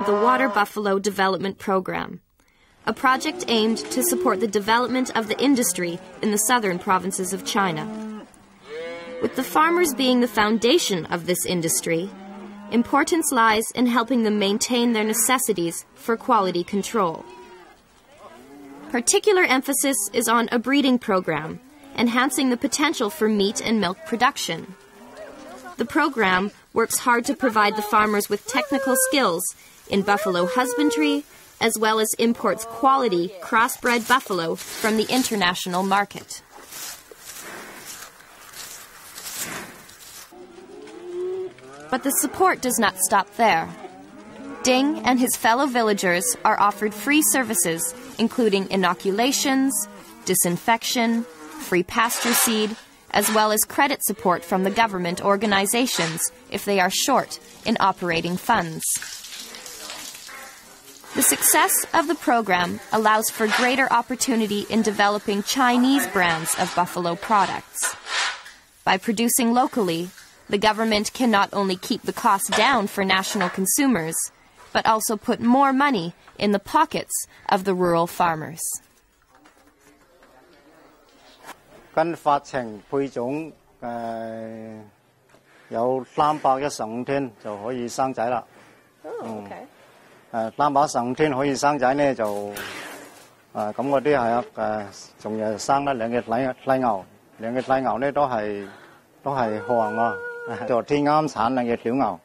the Water Buffalo Development Program, a project aimed to support the development of the industry in the southern provinces of China. With the farmers being the foundation of this industry, importance lies in helping them maintain their necessities for quality control. Particular emphasis is on a breeding program, enhancing the potential for meat and milk production. The program works hard to provide the farmers with technical skills in buffalo husbandry, as well as imports quality crossbred buffalo from the international market. But the support does not stop there. Ding and his fellow villagers are offered free services, including inoculations, disinfection, free pasture seed, as well as credit support from the government organizations if they are short in operating funds. The success of the program allows for greater opportunity in developing Chinese brands of buffalo products. By producing locally, the government can not only keep the cost down for national consumers, but also put more money in the pockets of the rural farmers. 跟發情配種有315天就可以生仔啦。315天可以生仔呢就咁嗰啲係仲有生得兩隻奶牛，兩隻奶牛呢都係韓啊，就天啱產兩隻小牛，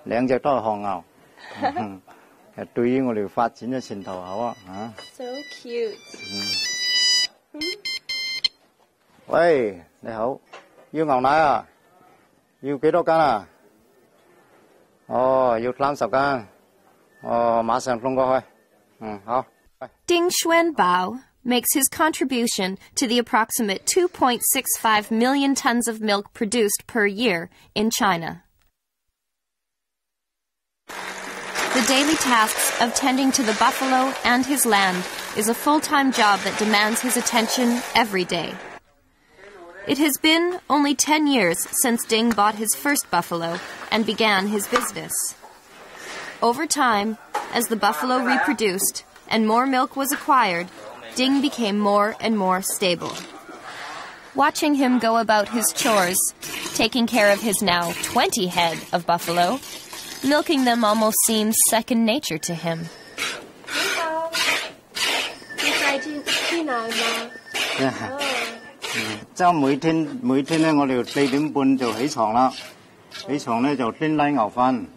兩隻都係韓牛。其實對於我哋發展嘅前途好啊嚇。So cute. 喂，你好，要牛奶啊？要幾多斤啊？哦，要30斤。哦，馬上送過去。好。Ding Xuanbao makes his contribution to the approximate 2.65 million tons of milk produced per year in China. The daily tasks of tending to the buffalo and his land is a full-time job that demands his attention every day. It has been only 10 years since Ding bought his first buffalo and began his business. Over time, as the buffalo reproduced and more milk was acquired, Ding became more and more stable. Watching him go about his chores, taking care of his now 20 head of buffalo, milking them almost seems second nature to him. Yeah. 即係每天咧，我哋4點半就起床啦。起床咧就端拉牛糞，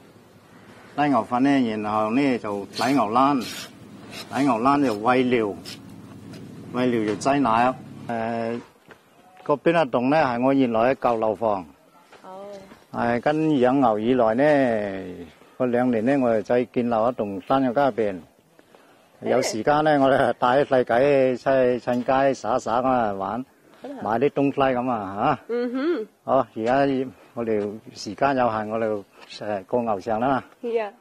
拉牛糞咧，然後咧就洗牛欄，洗牛欄就餵料，餵料就擠奶。嗰邊一棟咧係我原來嘅舊樓房。係跟養牛以來咧，嗰2年咧我哋再建立一棟新嘅家入邊。有時間咧，我哋帶啲細仔出去趁街耍咁啊玩。買啲東西咁啊嚇，好，而家我哋時間有限，我哋過牛場啦。Yeah.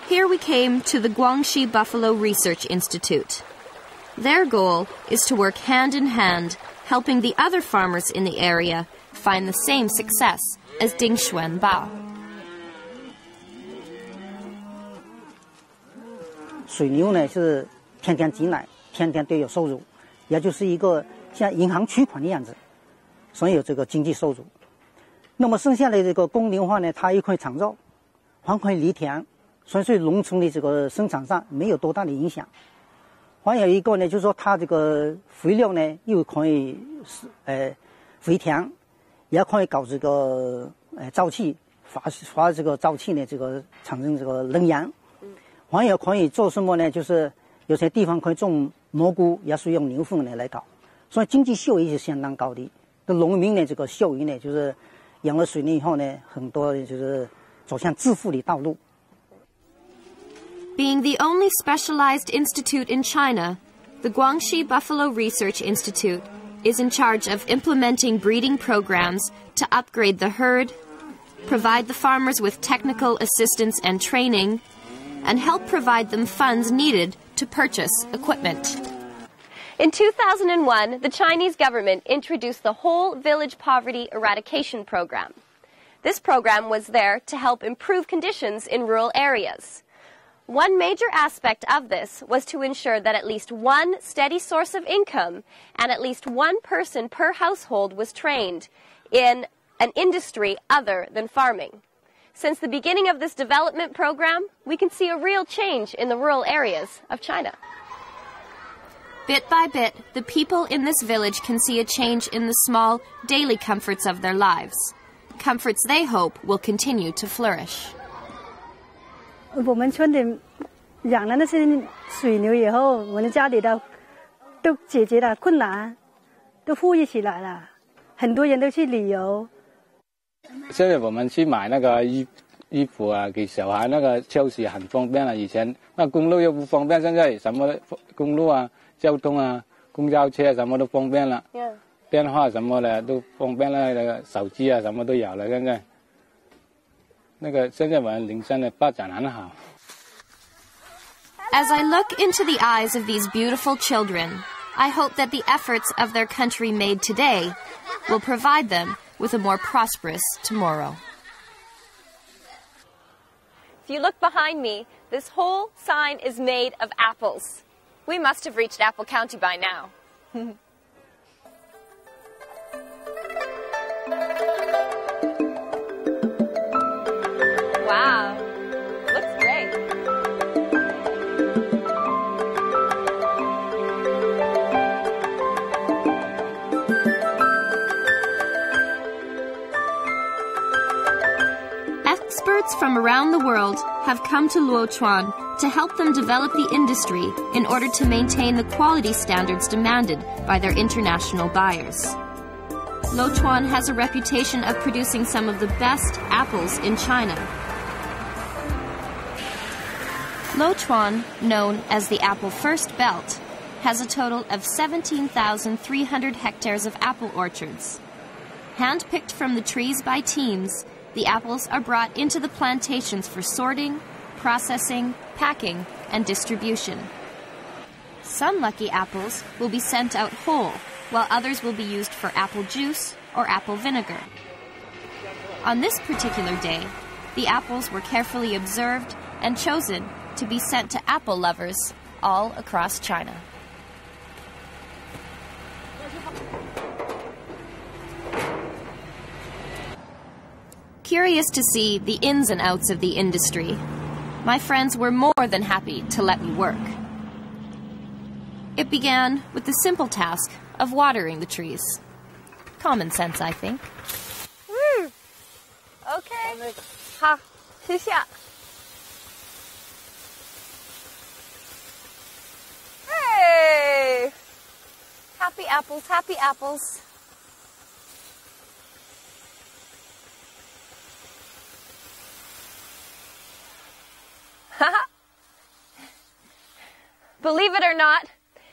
Here we came to the Guangxi Buffalo Research Institute. Their goal is to work hand in hand, helping the other farmers in the area find the same success as Ding Xuanbao. 水牛呢是天天挤奶，天天都有收入，也就是一个像银行取款的样子，所以有这个经济收入。那么剩下的这个公牛的话呢，它又可以长肉，还可以犁田，所以对农村的这个生产上没有多大的影响。还有一个呢，就是说它这个肥料呢又可以肥田，也可以搞这个沼气，发这个沼气呢，这个产生这个能源。还有可以做什么呢？就是有些地方可以种蘑菇，也是用牛粪来搞，所以经济效益是相当高的。那农民呢，这个效益呢，就是养了水牛以后呢，很多就是走向致富的道路。Being the only specialized institute in China, the Guangxi Buffalo Research Institute is in charge of implementing breeding programs to upgrade the herd, provide the farmers with technical assistance and training, and help provide them funds needed to purchase equipment. In 2001, the Chinese government introduced the Whole Village Poverty Eradication Program. This program was there to help improve conditions in rural areas. One major aspect of this was to ensure that at least one steady source of income and at least one person per household was trained in an industry other than farming. Since the beginning of this development program, we can see a real change in the rural areas of China. Bit by bit, the people in this village can see a change in the small, daily comforts of their lives. Comforts they hope will continue to flourish. 我们村里养了那些水牛以后，我们家里的都解决了困难，都富裕起来了，很多人都去旅游。现在我们去买那个衣服啊，给小孩那个超市很方便了。以前那公路又不方便，现在什么公路啊、交通啊、公交车什么都方便了。电话什么的都方便了，那个手机啊什么都有了。现在。 As I look into the eyes of these beautiful children, I hope that the efforts of their country made today will provide them with a more prosperous tomorrow. If you look behind me, this whole sign is made of apples. We must have reached Apple County by now. Wow, looks great. Experts from around the world have come to Luochuan to help them develop the industry in order to maintain the quality standards demanded by their international buyers. Luochuan has a reputation of producing some of the best apples in China. Luochuan, known as the Apple First Belt, has a total of 17,300 hectares of apple orchards. Hand-picked from the trees by teams, the apples are brought into the plantations for sorting, processing, packing, and distribution. Some lucky apples will be sent out whole, while others will be used for apple juice or apple vinegar. On this particular day, the apples were carefully observed and chosen to be sent to apple lovers all across China. Curious to see the ins and outs of the industry, my friends were more than happy to let me work. It began with the simple task of watering the trees. Common sense, I think. Okay. 好，谢谢。Hey! Happy apples, happy apples. Believe it or not,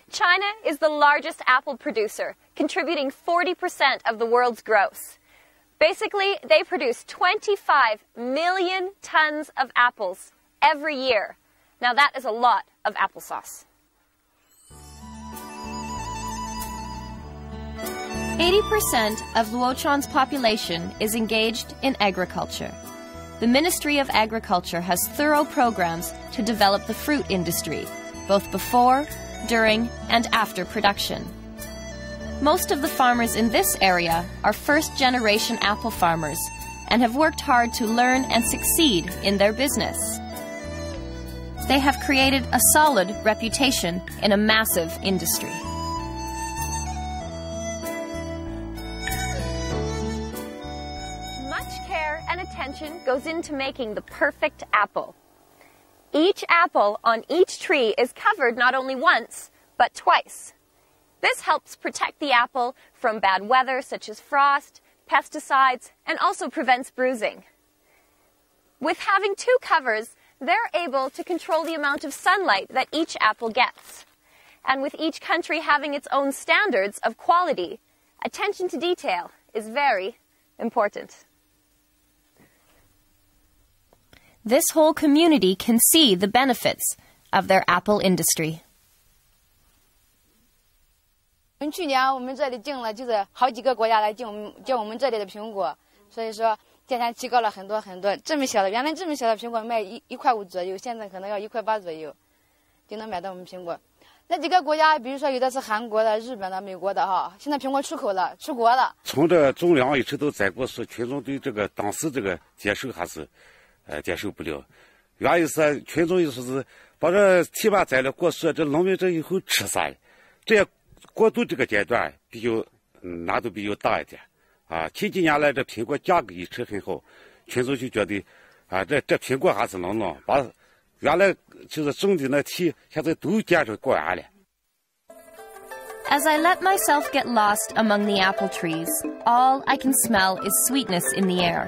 China is the largest apple producer, contributing 40% of the world's gross. Basically, they produce 25 million tons of apples every year. Now that is a lot of applesauce. 80% of Luochuan's population is engaged in agriculture. The Ministry of Agriculture has thorough programs to develop the fruit industry, both before, during, and after production. Most of the farmers in this area are first-generation apple farmers and have worked hard to learn and succeed in their business. They have created a solid reputation in a massive industry. Much care and attention goes into making the perfect apple. Each apple on each tree is covered not only once, but twice. This helps protect the apple from bad weather such as frost, pesticides, and also prevents bruising. With having two covers, they're able to control the amount of sunlight that each apple gets. And with each country having its own standards of quality, attention to detail is very important. This whole community can see the benefits of their apple industry. 去年我们这里进了就是好几个国家来进我们这里的苹果，所以说天天提高了很多很多。这么小的，原来这么小的苹果卖1块5左右，现在可能要1块8左右就能买到我们苹果。那几个国家，比如说有的是韩国的、日本的、美国的哈，现在苹果出口了，出国了。从这个总量一直都在过时，群众对这个当时这个接受还是接受不了。原因是群众就说是把这提拔摘了果实，这农民这以后吃啥？这也过渡这个阶段比较难度比较大一点啊。前几年来这苹果价格一直很好，群众就觉得啊这苹果还是能弄，把原来就是种的那地现在都减成果园了。As I let myself get lost among the apple trees, all I can smell is sweetness in the air.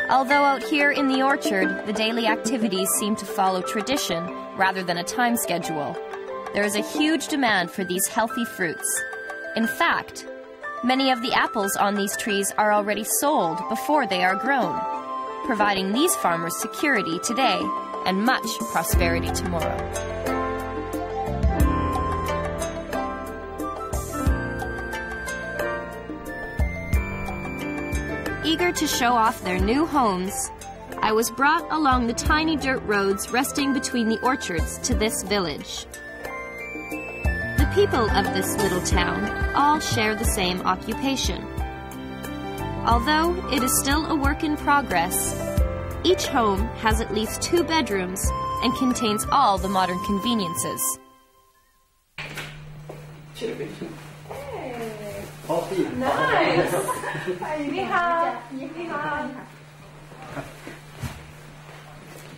Although out here in the orchard, the daily activities seem to follow tradition rather than a time schedule, there is a huge demand for these healthy fruits. In fact, many of the apples on these trees are already sold before they are grown, providing these farmers security today and much prosperity tomorrow. Eager to show off their new homes, I was brought along the tiny dirt roads resting between the orchards to this village. The people of this little town all share the same occupation. Although it is still a work in progress, each home has at least 2 bedrooms and contains all the modern conveniences. Nice. 你好，你好。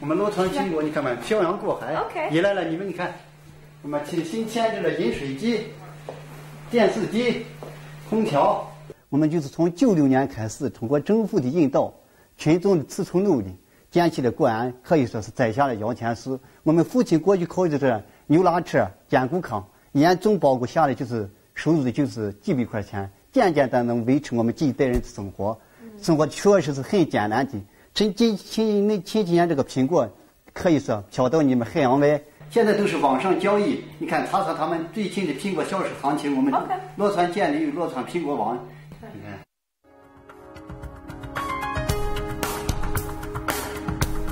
我们农村苹果，你看嘛，漂洋过海， OK 一来了，你们你看，我们新添置了饮水机、电视机、空调。我们就是从96年开始，通过政府的引导，群众的自从努力，建起了果园，可以说是摘下了摇钱树。我们父亲过去靠的是牛拉车、坚固糠，一年总包裹下来就是收入的就是几百块钱，简简单单维持我们几代人的生活。生活确实是很艰难的。前几年这个苹果，可以说飘到你们海洋外。现在都是网上交易，你看查查他们最近的苹果销售行情，我们洛川建立有洛川苹果网。你看。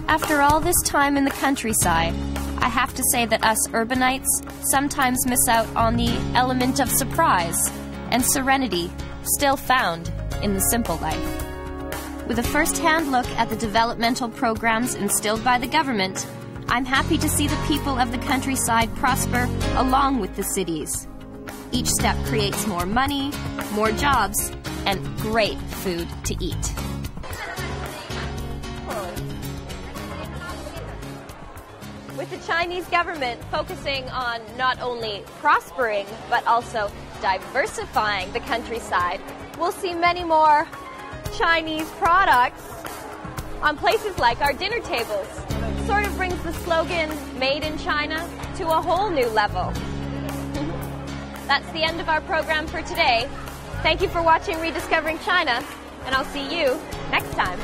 After all this time in the countryside, I have to say that us urbanites sometimes miss out on the element of surprise and serenity still found in the simple life. With a first-hand look at the developmental programs instilled by the government, I'm happy to see the people of the countryside prosper along with the cities. Each step creates more money, more jobs, and great food to eat. With the Chinese government focusing on not only prospering, but also diversifying the countryside, we'll see many more Chinese products on places like our dinner tables. Sort of brings the slogan, Made in China, to a whole new level. That's the end of our program for today. Thank you for watching Rediscovering China, and I'll see you next time.